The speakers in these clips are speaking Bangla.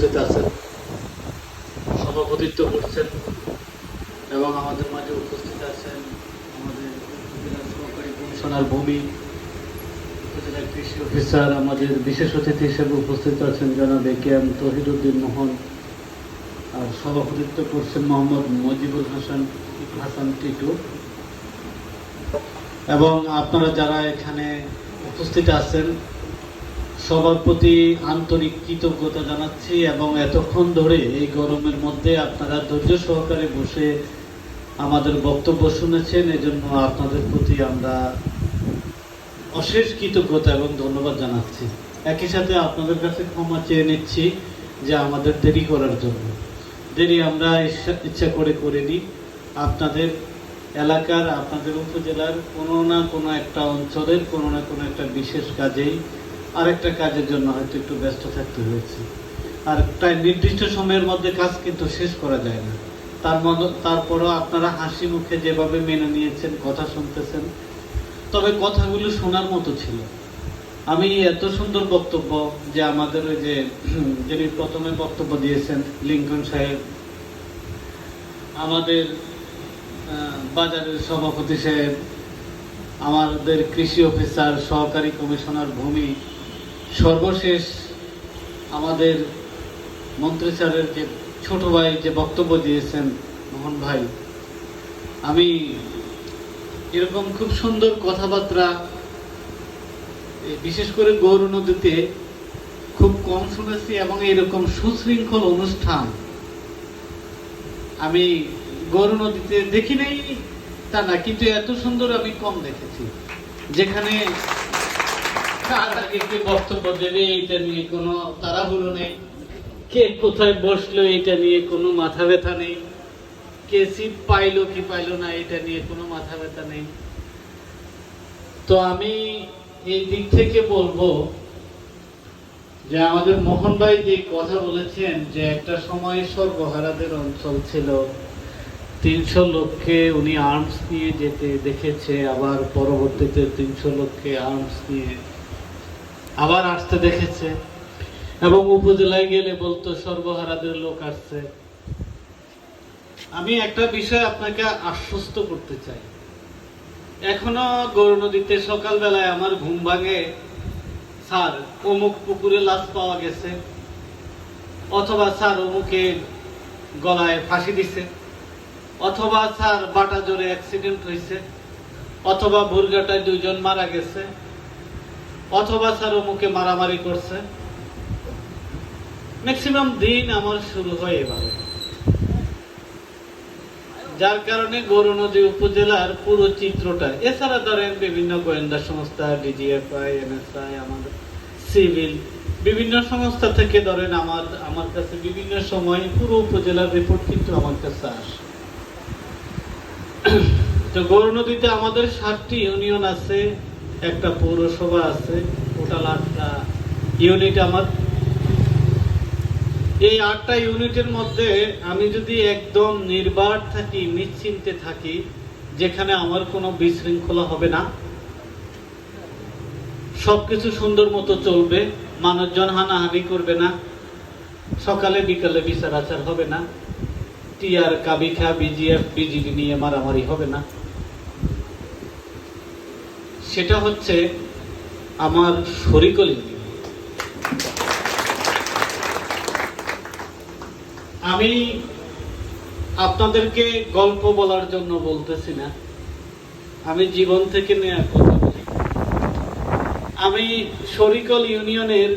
উপস্থিত আছেন, সভাপতিত্ব করছেন এবং আমাদের মাঝে উপস্থিত আছেন আমাদের উপজেলা সহকারী কমিশনার ভূমি, উপজেলা কৃষি অফিসার, আমাদের বিশেষ অতিথি হিসেবে উপস্থিত আছেন জনাব এ.কে.এম. তহিদুদ্দিন মোহন, আর সভাপতিত্ব করছেন মোহাম্মদ মজিবুল হাসান টিটু, এবং আপনারা যারা এখানে উপস্থিত আছেন সবার প্রতি আন্তরিক কৃতজ্ঞতা জানাচ্ছি। এবং এতক্ষণ ধরে এই গরমের মধ্যে আপনারা ধৈর্য সহকারে বসে আমাদের বক্তব্য শুনেছেন, এজন্য আপনাদের প্রতি আমরা অশেষ কৃতজ্ঞতা এবং ধন্যবাদ জানাচ্ছি। একই সাথে আপনাদের কাছে ক্ষমা চেয়ে নিচ্ছি যে আমাদের দেরি করার জন্য। দেরি আমরা ইচ্ছা করে করিনি। আপনাদের এলাকার, আপনাদের উপজেলার কোনো না কোনো একটা অঞ্চলের কোনো না কোনো একটা বিশেষ কাজেই আরেকটা কাজের জন্য হয়তো একটু ব্যস্ত থাকতে হয়েছে। আর প্রায় নির্দিষ্ট সময়ের মধ্যে কাজ কিন্তু শেষ করা যায় না। তারপরও আপনারা হাসি মুখে যেভাবে মেনে নিয়েছেন, কথা শুনতেছেন, তবে কথাগুলো শোনার মতো ছিল। আমি এত সুন্দর বক্তব্য যে আমাদের ওই যে যিনি প্রথমে বক্তব্য দিয়েছেন লিঙ্কন সাহেব, আমাদের বাজারের সভাপতি সাহেব, আমাদের কৃষি অফিসার, সহকারী কমিশনার ভূমি, সর্বশেষ আমাদের মন্ত্রী স্যারের যে ছোট ভাই যে বক্তব্য দিয়েছেন মোহন ভাই, আমি এরকম খুব সুন্দর কথাবার্তা বিশেষ করে গৌর নদীতে খুব কম শুনেছি, এবং এরকম সুশৃঙ্খল অনুষ্ঠান আমি গৌর নদীতে দেখি নাই তা না, কিন্তু এত সুন্দর আমি কম দেখেছি, যেখানে কার আগে কে বক্তব্য দেবে এটা নিয়ে কোনো তাড়াহুড়ো নেই, কে কোথায় বসলো এটা নিয়ে কোনো মাথা ব্যথা নেই, কে সিট পাইলো কি পাইলো না এটা নিয়ে কোনো মাথা ব্যথা নেই। তো আমি এই দিক থেকে বলবো যে আমাদের মোহন ভাই যে কথা বলেছেন যে একটা সময় সর্বহারাদের অঞ্চল ছিল, 300 লোককে উনি আর্মস নিয়ে যেতে দেখেছে, আবার পরবর্তীতে 300 লোককে আর্মস নিয়ে আবার আসতে দেখেছে, এবং উপজেলায় গেলে বলতো সর্বহারাদের লোক আসছে। আমি একটা বিষয় আপনাকে আশ্বস্ত করতে চাই, এখনো গৌর নদীতে সকালবেলায় আমার ঘুম ভাঙে, স্যার অমুক পুকুরে লাশ পাওয়া গেছে, অথবা স্যার অমুকে গলায় ফাঁসি দিছে, অথবা স্যার বাটা জোরে অ্যাক্সিডেন্ট হয়েছে, অথবা ভুরঘাটায় 2 জন মারা গেছে, অথবা স্যার অমুকে মারামারি করছে। ম্যাক্সিমাম দিন আমার শুরু হয় এভাবে, যার কারণে গৌর নদী উপজেলার পুরো চিত্রটা, এছাড়া ধরেন বিভিন্ন গোয়েন্দা সংস্থা, ডিজিএফআই, এনএসআই, আমাদের সিভিল বিভিন্ন সংস্থা থেকে ধরেন আমার কাছে বিভিন্ন সময় পুরো উপজেলার রিপোর্ট কিন্তু আমার কাছে আসে। তো গৌর নদীতে আমাদের 7টি ইউনিয়ন আছে, একটা পৌরসভা আছে, টোটাল 8টা ইউনিট আমার। এই 8টা ইউনিটের মধ্যে আমি যদি একদম নির্বাক থাকি, নিশ্চিন্তে থাকি, যেখানে আমার কোনো বিশৃঙ্খলা হবে না, সবকিছু সুন্দর মতো চলবে, মানুষজন হানাহানি করবে না, সকালে বিকালে বিচার আচার হবে না, টিআর কাবিখা বিজিএফ বিজিবি নিয়ে মারামারি হবে না, সেটা হচ্ছে আমার শরিকল ইউনিয়ন। আমি আপনাদেরকে গল্প বলার জন্য বলতেছি না, আমি জীবন থেকে নেওয়া কথা বলি। আমি শরিকল ইউনিয়নের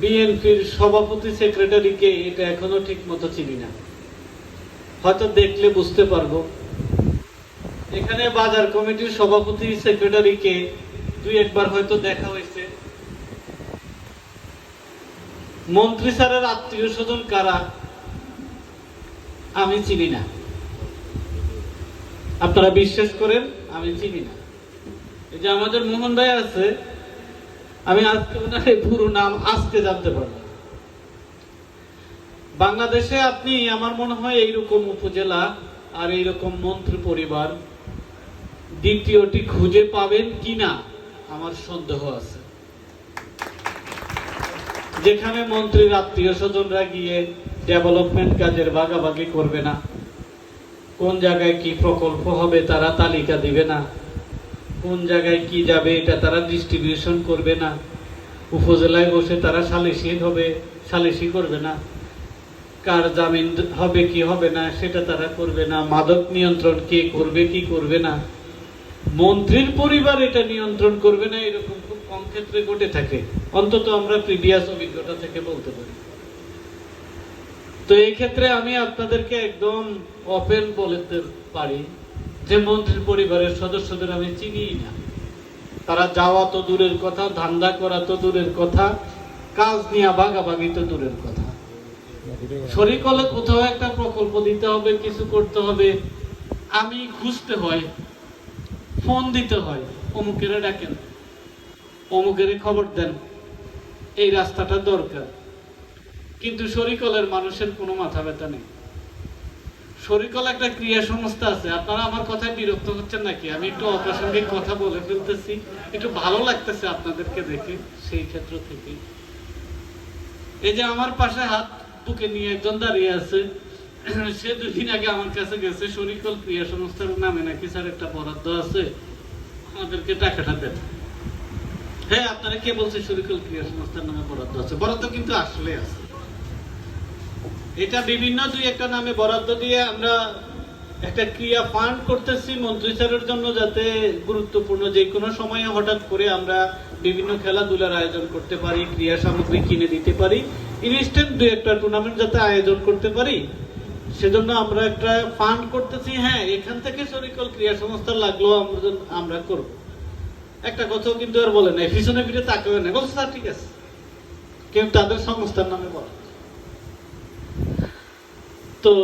বিএনপির সভাপতি সেক্রেটারিকে এটা এখনো ঠিক মতো চিনি না, হয়তো দেখলে বুঝতে পারবো। এখানে বাজার কমিটির সভাপতি সেক্রেটারিকে 2-1 বার হয়তো দেখা হয়েছে। মন্ত্রী স্যারের আত্মীয় স্বজন কারা আমি চিনি না, আপনারা বিশ্বাস করেন আমি চিনি না। এই যে আমাদের মোহন ভাই আছে, আমি আজকে ওনার পুরো নাম আজকে জানতে পারলাম। বাংলাদেশে আপনি আমার মনে হয় এইরকম উপজেলা আর এইরকম মন্ত্রী পরিবার দ্বিতীয়টি খুঁজে পাবেন কিনা আমার সন্দেহ আছে। যেখানে মন্ত্রীর আত্মীয় স্বজনরা গিয়ে ডেভেলপমেন্ট কাজের ভাগাভাগি করবে না, কোন জায়গায় কি প্রকল্প হবে তারা তালিকা দিবে না, কোন জায়গায় কি যাবে এটা তারা ডিস্ট্রিবিউশন করবে না, উপজেলায় বসে তারা সালিসি করবে না, কার জামিন হবে কি হবে না সেটা তারা করবে না, মাদক নিয়ন্ত্রণ কে করবে কি করবে না, মন্ত্রীর পরিবার এটা নিয়ন্ত্রণ করবে না, এরকম খুব কম ক্ষেত্রে ঘটে থাকে, অন্তত আমরা প্রিভিয়াস অভিজ্ঞতা থেকে বলতে পারি। তো এই ক্ষেত্রে আমি আপনাদেরকে একদম ওপেন বলতে পারি যে মন্ত্রীর পরিবারের সদস্যদের আমি চিনি না। তারা যাওয়া তো দূরের কথা, ধান্দা করা তো দূরের কথা, কাজ নিয়ে ভাগাভাগি তো দূরের কথা। শরীর হলে কোথাও একটা প্রকল্প দিতে হবে, কিছু করতে হবে, আমি খুঁজতে হয়, ফোন দিতে হয়, অমুকেরে ডাকেন, অমুকেরে খবর দেন, এই রাস্তাটা দরকার। কিন্তু শরিকলের মানুষের কোনো মাথা ব্যথা নেই। শরিকল একটা ক্রিয়া সংস্থা আছে। আপনারা আমার কথায় বিরক্ত হচ্ছেন নাকি? আমি একটু অপ্রাসঙ্গিক কথা বলে ফেলতেছি, একটু ভালো লাগতেছে আপনাদেরকে দেখে, সেই ক্ষেত্র থেকে। এই যে আমার পাশে হাত বুকে নিয়ে একজন দাঁড়িয়ে আছে, সে 2 দিন আগে আমার কাছে গেছে, শরিকল ক্রিয়া সংস্থার নামে নাকি স্যার একটা বরাদ্দ আছে, আমাদেরকে টাকাটা দেন। হ্যাঁ, আপনারা কে বলছে শরিকল ক্রিয়া সংস্থার নামে বরাদ্দ আছে? বরাদ্দ কিন্তু আসলে আছে। এটা বিভিন্ন 2-1টা নামে বরাদ্দ দিয়ে আমরা একটা ক্রিয়া ফান্ড করতেছি মন্ত্রী স্যারের জন্য, যাতে গুরুত্বপূর্ণ যে কোনো সময়ে হঠাৎ করে আমরা বিভিন্ন খেলাধুলার আয়োজন করতে পারি, ক্রিয়া সামগ্রী কিনে দিতে পারি, ইনস্ট্যান্ট 2-1টা টুর্নামেন্ট যাতে আয়োজন করতে পারি, সেজন্য আমরা একটা ফান্ড করতেছি। হ্যাঁ, এখান থেকে শরিকল ক্রিয়া সংস্থা লাগলেও আমরা করব। একটা কথাও কিন্তু আর বলে নাই, পিছনে ফিরে তাকাবে না, বলছে স্যার ঠিক আছে, কিন্তু তাদের সংস্থার নামে বলে। তো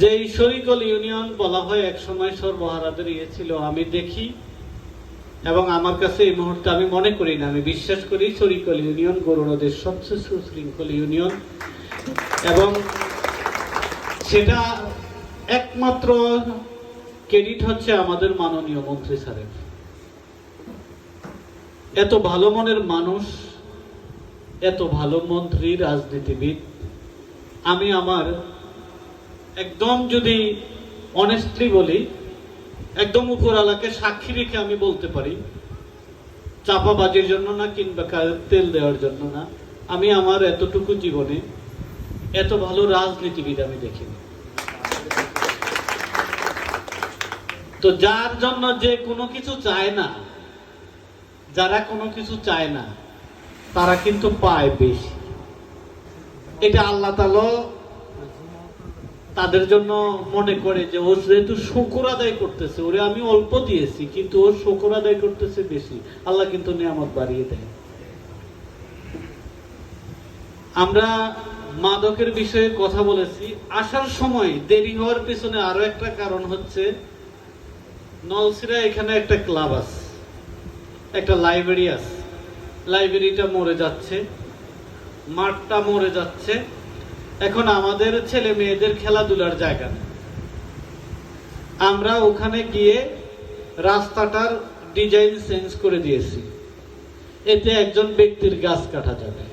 যেই শরিকল ইউনিয়ন বলা হয় এক সময় সর্বহারাদের ছিল, আমি দেখি এবং আমার কাছে এই মুহূর্তে আমি মনে করি না, আমি বিশ্বাস করি শরিকল ইউনিয়ন গৌরনদের সবচেয়ে সুশৃঙ্খল ইউনিয়ন, এবং সেটা একমাত্র ক্রেডিট হচ্ছে আমাদের মাননীয় মন্ত্রী স্যারের। এত ভালো মনের মানুষ, এত ভালো মন্ত্রী, রাজনীতিবিদ, আমি আমার একদম যদি অনেস্টলি বলি, একদম উপরওয়ালাকে সাক্ষী রেখে আমি বলতে পারি, চাপাবাজির জন্য না কিংবা তেল দেওয়ার জন্য না, আমি আমার এতটুকু জীবনে এত ভালো রাজনীতিবিদ আমি দেখিনি। তো যার জন্য যে কোনো কিছু চায় না, যারা কোনো কিছু চায় না, তারা কিন্তু পায় বেশি। এটা আল্লাহ তাআলা তাদের জন্য মনে করে যে ও যেহেতু শুকর আদায় করতেছে, ওরে আমি অল্প দিয়েছি কিন্তু ও শুকর আদায় করতেছে বেশি, আল্লাহ কিন্তু নিয়ামত বাড়িয়ে দেয়। আমরা মাদকের বিষয়ে কথা বলেছি, আসার সময় দেরি হওয়ার পিছনে আরো একটা কারণ হচ্ছে, নলছিরা এখানে একটা ক্লাব আছে, একটা লাইব্রেরি আছে, লাইব্রেরিটা মরে যাচ্ছে, মাঠটা মরে যাচ্ছে, এখন আমাদের ছেলে মেয়েদের খেলাধুলার জায়গা নেই। আমরা ওখানে গিয়ে রাস্তাটার ডিজাইন চেঞ্জ করে দিয়েছি, এতে একজন ব্যক্তির গাছ কাটা যাবে,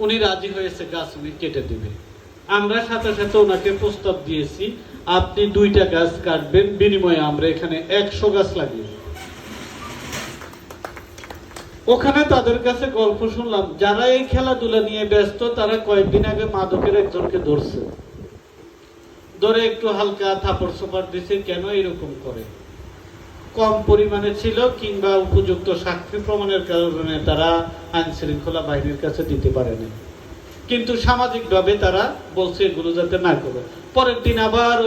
উনি রাজি হয়েছে, গাছ উনি কেটে দিবে। আমরা সাথে সাথে ওনাকে প্রস্তাব দিয়েছি, আপনি 2টা গাছ কাটবেন, বিনিময়ে আমরা এখানে 100 গাছ লাগিয়েছি। ওখানে তাদের কাছে গল্প শুনলাম, যারা এই খেলাধুলা নিয়ে ব্যস্ত তারা কয়েকদিন আগে মাদকের একজনকে ধরছে, ধরে একটু হালকা থাপড় সোপার দিছে, কেন এরকম করে, কম পরিমাণে ছিল কিংবা উপযুক্ত সাক্ষী প্রমাণের কারণে তারা আইন শৃঙ্খলা বাহিনীর কাছে দিতে পারেনি, কিন্তু সামাজিকভাবে তারা বলছে এগুলো যাতে না করে। পরের দিন আবার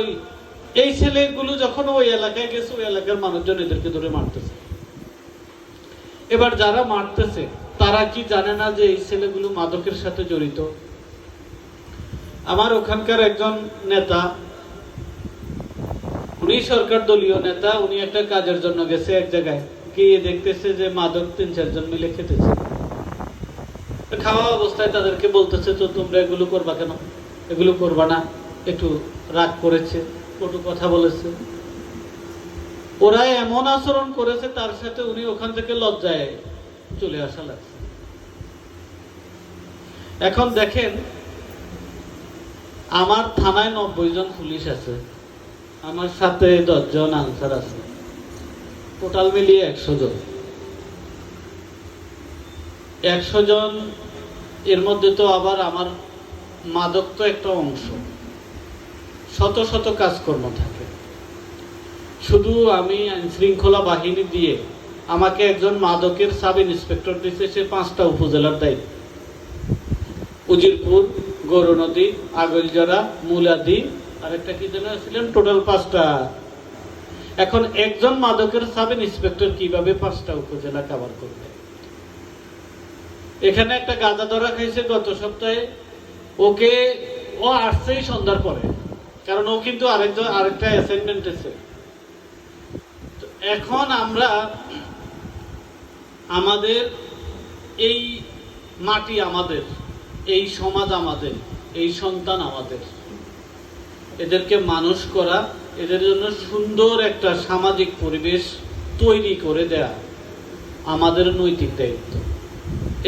এই ছেলেগুলো যখন ওই এলাকায় গেছে, ওই এলাকার মানুষজন এদেরকে ধরে মারতেছে। এবার যারা মারতেছে তারা কি জানে না যে এই ছেলেগুলো মাদকের সাথে জড়িত? আমার ওখানকার একজন নেতা, উনি সরকার দলীয় নেতা, উনি একটা কাজের জন্য গেছে এক জায়গায়, গিয়ে দেখতেছে যে মাদক 3-4 জন মিলে খেতেছে। খাওয়া অবস্থায় তাদেরকে বলতেছে, তো তোমরা এগুলো করবা কেন, এগুলো করবা না, একটু রাগ করেছে, কটু কথা বলেছে, ওরা এমন আচরণ করেছে তার সাথে উনি ওখান থেকে লজ্জায় চলে আসা লাগছে। এখন দেখেন, আমার থানায় 90 জন পুলিশ আছে, আমার সাথে 10 জন আনসার আছে, টোটাল মিলিয়ে 100 জন। 100 জন এর মধ্যে তো আবার আমার মাদক তো একটা অংশ, শত শত কাজকর্ম থাকে। শুধু আমি আইন শৃঙ্খলা বাহিনী দিয়ে আমাকে একজন মাদকের সাব ইন্সপেক্টর দিচ্ছে, সে 5টা উপজেলার দায়িত্ব, উজিরপুর, গৌরনদী, আগৈলজরা, মুলাদি, আরেকটা কি যেন ছিলেন, টোটাল 5টা। এখন একজন মাদকের সাব ইন্সপেক্টর কিভাবে 5টা উপজেলা কভার করবে? এখানে একটা গাঁজা ধরা খাইছে গত সপ্তাহে, ওকে ও আসছেই সন্ধ্যার পরে, কারণ ও কিন্তু আরেকটা অ্যাসাইনমেন্ট আছে। এখন আমরা আমাদের এই মাটি আমাদের, এই সমাজ আমাদের, এই সন্তান আমাদের, এদেরকে মানুষ করা, এদের জন্য সুন্দর একটা সামাজিক পরিবেশ তৈরি করে দেয়া আমাদের নৈতিক দায়িত্ব।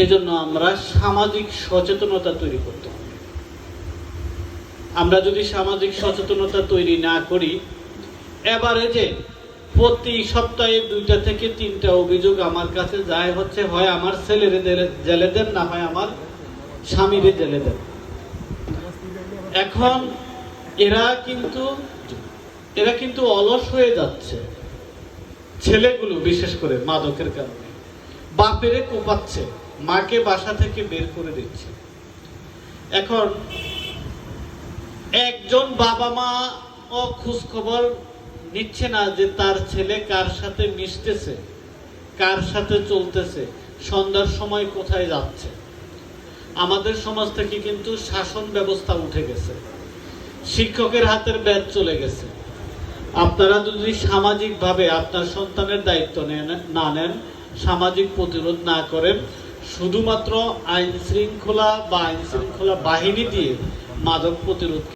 এজন্য আমরা সামাজিক সচেতনতা তৈরি করতে হবে। আমরা যদি সামাজিক সচেতনতা তৈরি না করি, এবারে যে প্রতি সপ্তাহে 2টা থেকে 3টা অভিযোগ আমার কাছে যায় হচ্ছে, হয় আমার ছেলেরে জেলে দেন, না হয় আমার স্বামীরে জেলে দেন। এখন এরা কিন্তু অলস হয়ে যাচ্ছে, ছেলেগুলো বিশেষ করে মাদকের কারণে বাপেরে কোপাচ্ছে, মাকে বাসা থেকে বের করে দিচ্ছে। এখন একজন বাবা মা ও খোঁজ খবর নিচ্ছে না যে তার ছেলে কার সাথে মিশতেছে, কার সাথে চলতেছে, সন্ধ্যার সময় কোথায় যাচ্ছে। আমাদের সমাজ থেকে কিন্তু শাসন ব্যবস্থা উঠে গেছে, শিক্ষকের হাতের ব্যাজ চলে গেছে। আপনারা যদি সামাজিকভাবে আপনার সন্তানের দায়িত্ব না নেন, সামাজিক প্রতিরোধ না করেন, শুধুমাত্র আইন শৃঙ্খলা বাহিনী দিয়ে মাদক প্রতিরোধ